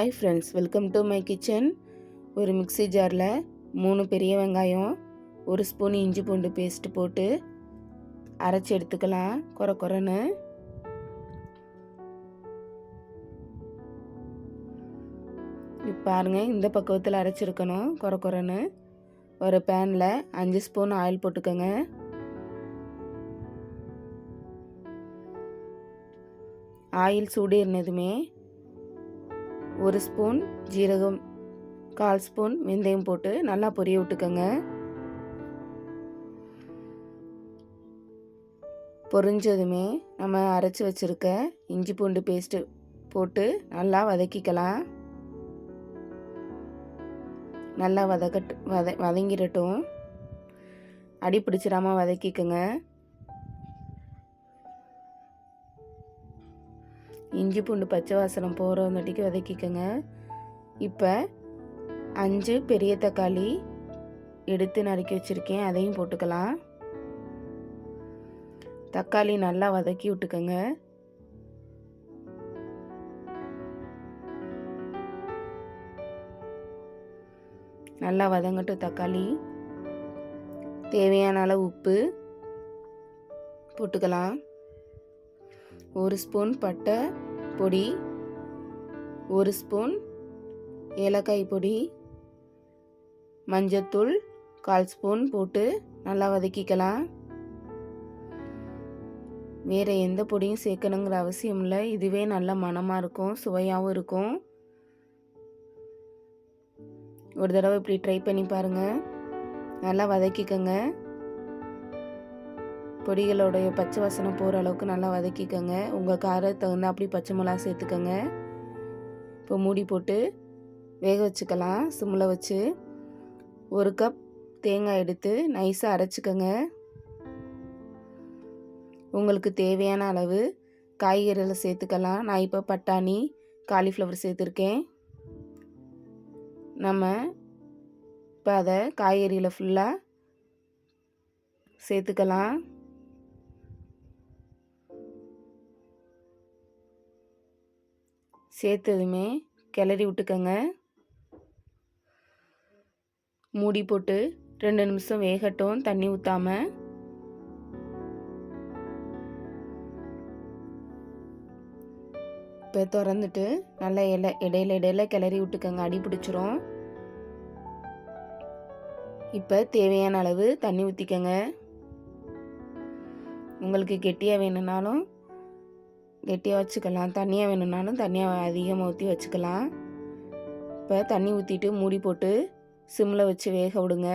Hi friends, welcome to my kitchen. ஒரு mixie ஜாரில் 3 பெரிய வெங்காயம், 1 ஸ்பூன் இஞ்சி பூண்டு பேஸ்ட் போட்டு அரைச்சி எடுத்துக்கலாம். கொரன்னு இப்போ பாருங்கள், இந்த பக்குவத்தில் அரைச்சிருக்கணும். கொரன்னு ஒரு பேனில் 5 ஸ்பூன் ஆயில் போட்டுக்கோங்க. ஆயில் சூடு இருந்ததுமே 1 ஸ்பூன் ஜீரகம், 1/4 ஸ்பூன் வெந்தயம் போட்டு நல்லா பொரிய விட்டுக்கோங்க. பொரிஞ்சதுமே நம்ம அரைச்சி வச்சுருக்க இஞ்சி பூண்டு பேஸ்ட்டு போட்டு நல்லா வதக்கிக்கலாம். நல்லா வதங்கிடட்டும். அடி பிடிச்சிடாமல் வதக்கிக்கோங்க. இஞ்சி பூண்டு பச்சை வாசனை போகிற வண்டிக்கு வதக்கிக்கோங்க. இப்போ 5 பெரிய தக்காளி எடுத்து நறுக்கி வச்சுருக்கேன், அதையும் போட்டுக்கலாம். தக்காளி நல்லா வதக்கி விட்டுக்கோங்க. நல்லா வதங்கட்டும் தக்காளி. தேவையான அளவு உப்பு போட்டுக்கலாம். 1 ஸ்பூன் பட்டை பொடி, 1 ஸ்பூன் ஏலக்காய் பொடி, மஞ்சத்தூள் 1/4 ஸ்பூன் போட்டு நல்லா வதக்கிக்கலாம். வேறு எந்த பொடியும் சேர்க்கணுங்கிற அவசியம் இல்லை. இதுவே நல்ல மணமாக இருக்கும், சுவையாகவும் இருக்கும். ஒரு தடவை இப்படி ட்ரை பண்ணி பாருங்கள். நல்லா வதக்கிக்கோங்க. பொடிகளோடைய பச்சை வாசனை போகிற அளவுக்கு நல்லா வதக்கிக்கோங்க. உங்கள் காரத்துக்கு தகுந்த அப்படி பச்சை மிளகா சேர்த்துக்கோங்க. இப்போ மூடி போட்டு வேக வச்சுக்கலாம் சிம்மில் வச்சு. 1 கப் தேங்காய் எடுத்து நைஸாக அரைச்சிக்கோங்க. உங்களுக்கு தேவையான அளவு காய்கறிகளை சேர்த்துக்கலாம். நான் இப்போ பட்டாணி, காலிஃப்ளவர் சேர்த்துருக்கேன். நம்ம இப்போ அதை காய்கறியில் ஃபுல்லாக சேர்த்துக்கலாம். சேர்த்ததுமே கிளறி விட்டுக்கோங்க. மூடி போட்டு 2 நிமிஷம் வேகட்டும், தண்ணி ஊற்றாமல். இப்போ திறந்துட்டு நல்லா இடையில கிளறி விட்டுக்கோங்க, அடி பிடிச்சிரும். இப்போ தேவையான அளவு தண்ணி ஊற்றிக்கோங்க. உங்களுக்கு கெட்டியாக வேணும்னாலும் கெட்டியாக வச்சுக்கலாம், தண்ணியாக வேணும்னாலும் தண்ணியாக அதிகமாக ஊற்றி வச்சுக்கலாம். இப்போ தண்ணி ஊற்றிட்டு மூடி போட்டு சிம்மில் வச்சு வேக விடுங்க.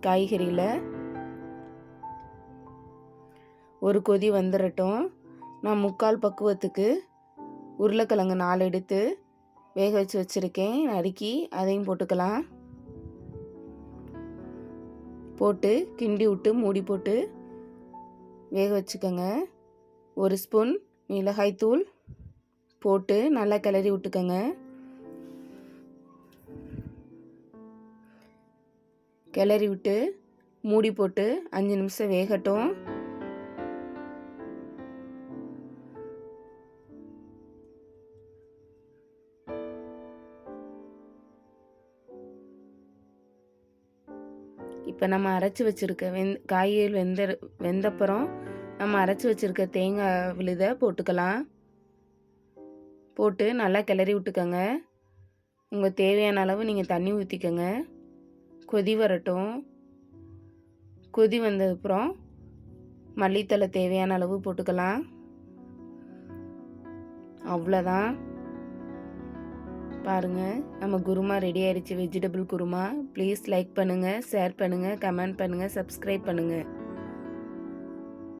காய்கறியில் ஒரு கொதி வந்துடட்டும். நான் 3/4 பக்குவத்துக்கு உருளைக்கிழங்கு 4 எடுத்து வேக வச்சு வச்சுருக்கேன், நறுக்கி அதையும் போட்டுக்கலாம். போட்டு கிண்டி விட்டு மூடி போட்டு வேக வச்சுக்கோங்க. 1 ஸ்பூன் மிளகாய்த்தூள் போட்டு நல்லா கிளறி விட்டுக்கோங்க. கிளறி விட்டு மூடி போட்டு 5 நிமிஷம் வேகட்டும். இப்போ நம்ம அரைச்சி வச்சுருக்க காய்கறி வெந்தப்புறம் நம்ம அரைச்சி வச்சுருக்க தேங்காய் விழுதை போட்டுக்கலாம். போட்டு நல்லா கிளறி விட்டுக்கோங்க. உங்கள் தேவையான அளவு நீங்கள் தண்ணி ஊற்றிக்கோங்க. கொதி வரட்டும். கொதி வந்ததுக்கப்புறம் மல்லித்தழை தேவையான அளவு போட்டுக்கலாம். அவ்வளோதான். பாருங்கள், நம்ம குருமா ரெடி ஆயிடுச்சு, வெஜிடபிள் குருமா. ப்ளீஸ் லைக் பண்ணுங்கள், ஷேர் பண்ணுங்கள், கமெண்ட் பண்ணுங்கள், சப்ஸ்கிரைப் பண்ணுங்கள்.